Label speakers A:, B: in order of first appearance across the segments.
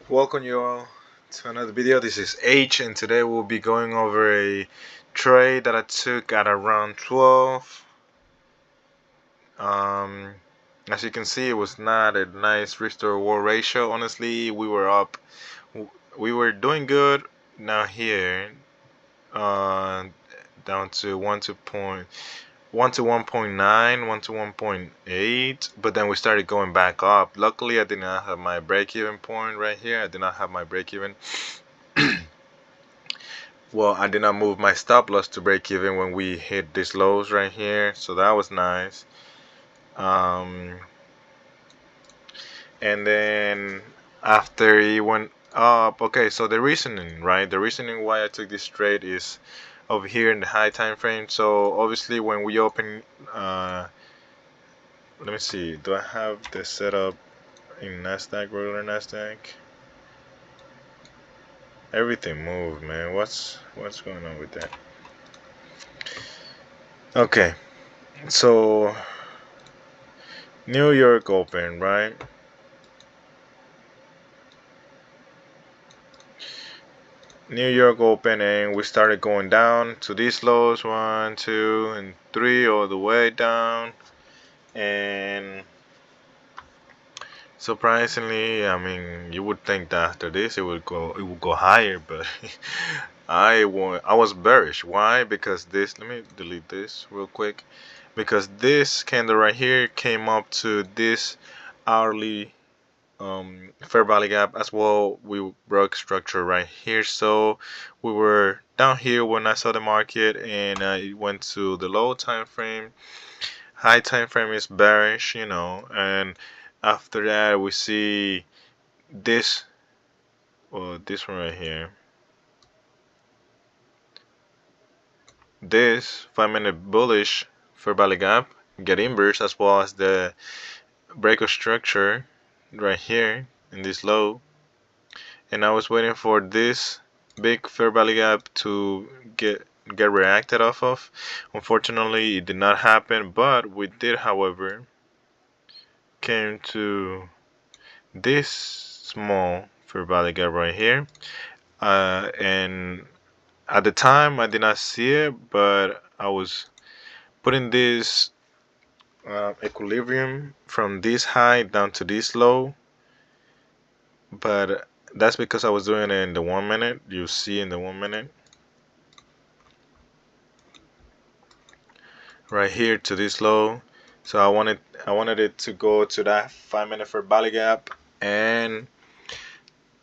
A: Welcome you all to another video. This is H, and today we'll be going over a trade that I took at around 12. Um, as you can see, it was not a nice risk to reward ratio. Honestly, we were up, we were doing good. Now here, uh, down to 1 to 1.9, 1 to 1.8, but then we started going back up. Luckily, I did not have my break-even point right here. I did not have my break-even. Well, I did not move my stop loss to break even when we hit these lows right here, so that was nice. Um, and then after it went up, okay, so the reasoning, right? The reasoning why I took this trade is over here in the high time frame. So obviously when we open, let me see, do I have the setup in Nasdaq, regular Nasdaq? Everything moved, man. What's going on with that? Okay, so New York open, right? New York open, and we started going down to these lows, 1, 2, and 3, all the way down. And surprisingly, I mean, you would think that after this it would go higher, but I was bearish. Why? Because this, let me delete this real quick, because this candle right here came up to this hourly fair value gap as well. We broke structure right here, so we were down here when I saw the market, and it went to the low time frame. High time frame is bearish, and after that we see this, well, this one right here, this 5-minute bullish fair value gap get inverse, as well as the break of structure right here in this low. And I was waiting for this big fair value gap to get reacted off of. Unfortunately, it did not happen, but we did, however, came to this small fair value gap right here. And at the time, I did not see it, but I was putting this equilibrium from this high down to this low, but that's because I was doing it in the 1 minute. You see in the 1 minute right here to this low. So I wanted it to go to that 5-minute fair value gap and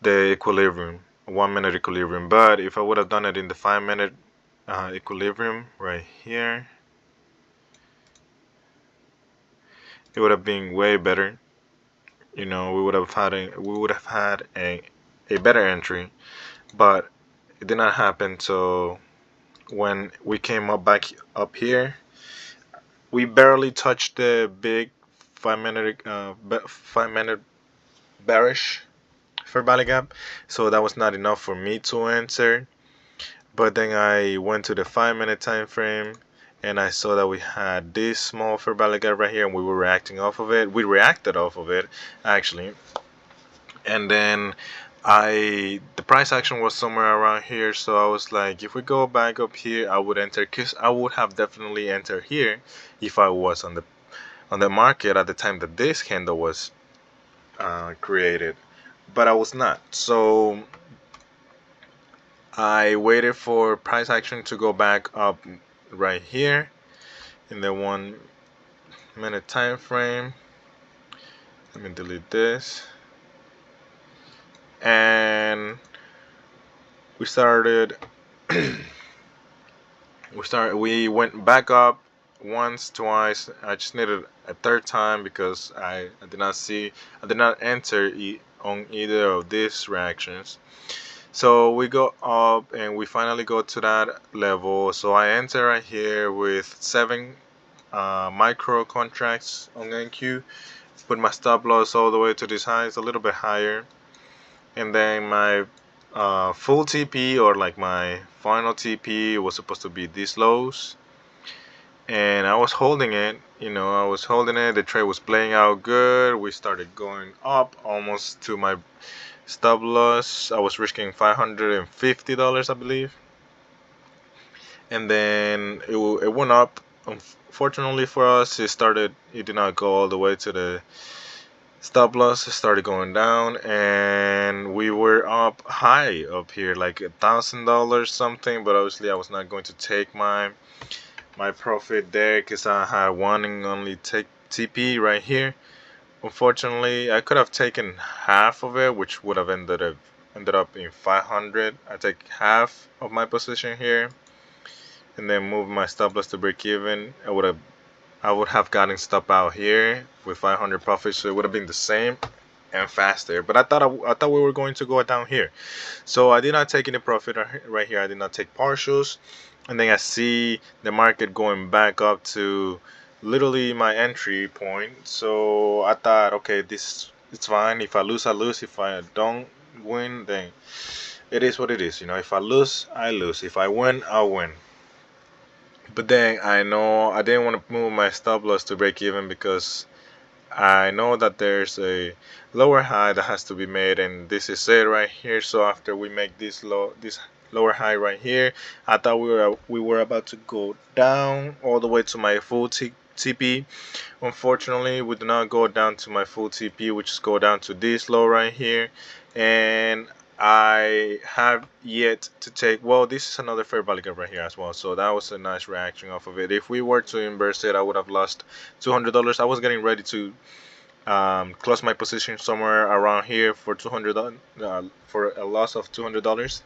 A: the equilibrium, 1 minute equilibrium. But if I would have done it in the 5-minute equilibrium right here, it would have been way better. We would have had a better entry, but it did not happen. So when we came up back up here, we barely touched the big 5-minute bearish fair value gap, so that was not enough for me to enter. But then I went to the 5-minute time frame, and I saw that we had this small fair value gap right here, and we were reacting off of it. We reacted off of it, actually. And then the price action was somewhere around here, so I was like, if we go back up here, I would enter, because I would have definitely entered here if I was on the market at the time that this candle was created, but I was not. So I waited for price action to go back up right here in the 1 minute time frame. Let me delete this. And we started we went back up once, twice. I just needed a third time because I did not enter on either of these reactions. So we go up and we finally go to that level. So I enter right here with 7 micro contracts on NQ. Put my stop loss all the way to this high, it's a little bit higher. And then my full TP, or like my final TP, was supposed to be these lows. And I was holding it, the trade was playing out good. We started going up almost to my stop loss. I was risking $550, I believe, and then it went up. Unfortunately for us, it did not go all the way to the stop loss. It started going down, and we were up high up here, like $1,000 something. But obviously, I was not going to take my profit there because I had one and only take TP right here. Unfortunately, I could have taken half of it, which would have ended up in 500. I take half of my position here, and then move my stop loss to break even. I would have gotten stop out here with 500 profit, so it would have been the same and faster. But I thought we were going to go down here, so I did not take any profit right here. I did not take partials, and then I see the market going back up to literally my entry point. So I thought, okay, this it's fine. If I lose, I lose. If I don't win, then it is what it is. If I lose, I lose. If I win, I'll win. But then I know I didn't want to move my stop loss to break even because I know that there's a lower high that has to be made, and this is it right here. So after we make this lower high right here, I thought we were about to go down all the way to my full TP. Unfortunately, we did not go down to my full TP, which is go down to this low right here, and I have yet to take. Well, this is another fair value gap right here as well, so that was a nice reaction off of it. If we were to inverse it, I would have lost $200. I was getting ready to close my position somewhere around here for for a loss of $200,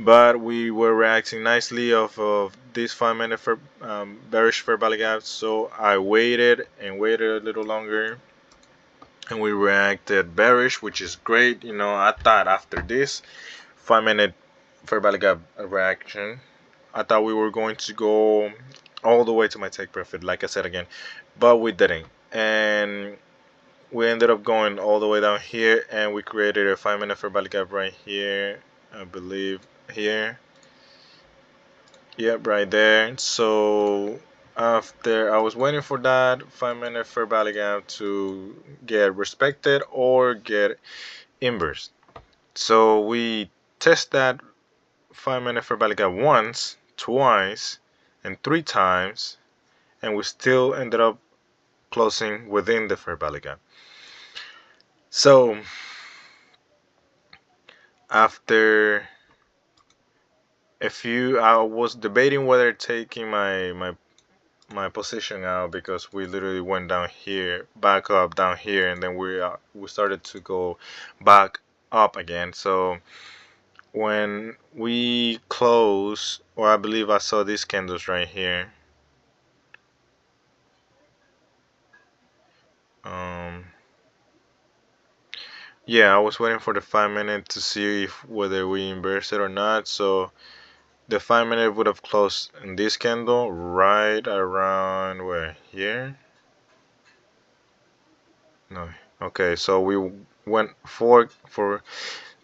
A: but we were reacting nicely off of this 5 minute bearish fair value gap. So I waited and waited a little longer, and we reacted bearish, which is great. I thought after this 5 minute fair value gap reaction, I thought we were going to go all the way to my take profit, like I said again, but we didn't. And we ended up going all the way down here, and we created a 5 minute fair value gap right here, I believe here. Yep, right there. So after I was waiting for that 5 minute fair value gap to get respected or get inverse. So we test that 5 minute fair value gap once, twice, and 3 times, and we still ended up closing within the fair value gap. So after I was debating whether taking my position out, because we literally went down here, back up down here, and then we started to go back up again. So when we close, or I believe I saw these candles right here. Yeah, I was waiting for the 5 minute to see whether we inverse it or not. So the 5 minute would have closed in this candle right around where here. No. Okay, so we went for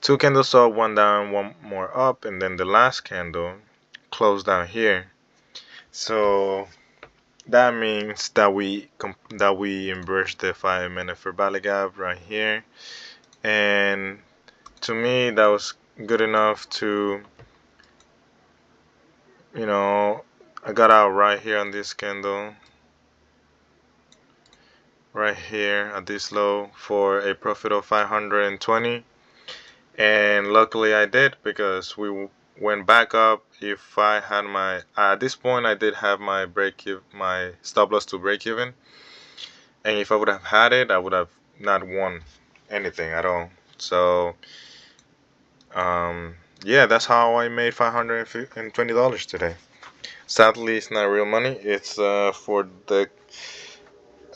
A: 2 candles up, one down, one more up, and then the last candle closed down here. So that means that we inverse the 5 minute fair value gap right here, and to me that was good enough to, I got out right here on this candle, right here at this low for a profit of 520, and luckily I did, because we went back up. If I had at this point I did have my stop loss to break even, and if I would have had it, I would have not won anything at all. So yeah, that's how I made $520 today. Sadly, it's not real money. It's for the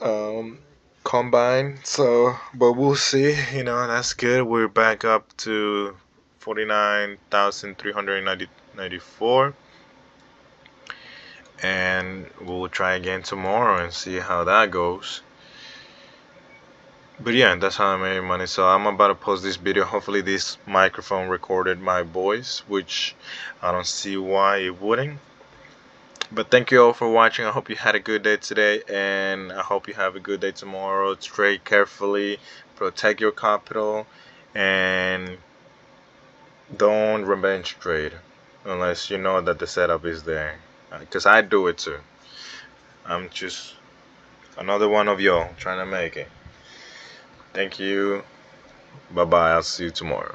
A: um, combine. So, but we'll see. That's good. We're back up to 49,394, and we'll try again tomorrow and see how that goes. But yeah, that's how I made money. So I'm about to post this video. Hopefully this microphone recorded my voice, which I don't see why it wouldn't. But thank you all for watching. I hope you had a good day today, and I hope you have a good day tomorrow. Trade carefully, protect your capital, and don't revenge trade unless you know that the setup is there. Because I do it too. I'm just another one of y'all trying to make it. Thank you. Bye bye. I'll see you tomorrow.